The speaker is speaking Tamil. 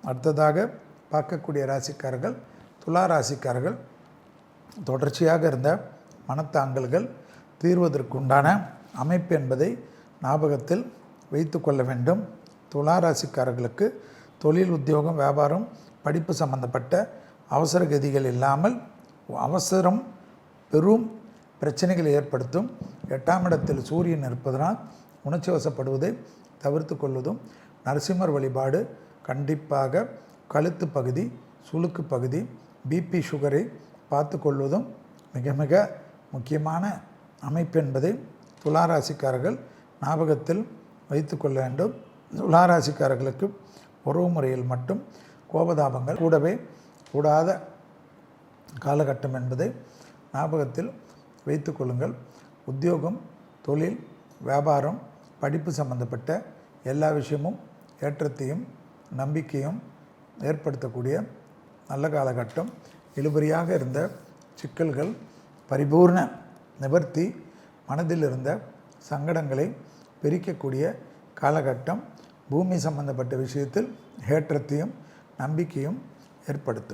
அடுத்ததாக பார்க்கக்கூடிய ராசிக்காரர்கள் துலா ராசிக்காரர்கள். தொடர்ச்சியாக இருந்த மனத்தாங்கல்கள் தீர்வதற்குண்டான அமைப்பு என்பதை ஞாபகத்தில் வைத்து கொள்ள வேண்டும். துலா ராசிக்காரர்களுக்கு தொழில், உத்தியோகம், வியாபாரம், படிப்பு சம்பந்தப்பட்ட அவசர கதிகள் இல்லாமல் அவசரம் பெரும் பிரச்சனைகளை ஏற்படுத்தும். 8ஆம் இடத்தில் சூரியன் இருப்பதனால் உணர்ச்சி வசப்படுவதை தவிர்த்து கொள்வதும், நரசிம்மர் வழிபாடு கண்டிப்பாக கழுத்து பகுதி, சுளுக்கு பகுதி, பிபி சுகரை பார்த்து கொள்வதும் மிக மிக முக்கியமான அமைப்பு என்பதை துளாராசிக்காரர்கள் ஞாபகத்தில் வைத்து கொள்ள வேண்டும். துளாராசிக்காரர்களுக்கு உறவு முறையில் மட்டும் கோபதாபங்கள் கூடவே கூடாத காலகட்டம் என்பதை ஞாபகத்தில் வைத்து கொள்ளுங்கள். உத்தியோகம், தொழில், வியாபாரம், படிப்பு சம்பந்தப்பட்ட எல்லா விஷயமும் ஏற்றத்தையும் நம்பிக்கையும் ஏற்படுத்தக்கூடிய நல்ல காலகட்டம். இழுபறியாக இருந்த சிக்கல்கள் பரிபூர்ண நிவர்த்தி, மனதில் இருந்த சங்கடங்களை பிரிக்கக்கூடிய காலகட்டம். பூமி சம்பந்தப்பட்ட விஷயத்தில் ஏற்றத்தையும் நம்பிக்கையும் ஏற்படுத்தும்.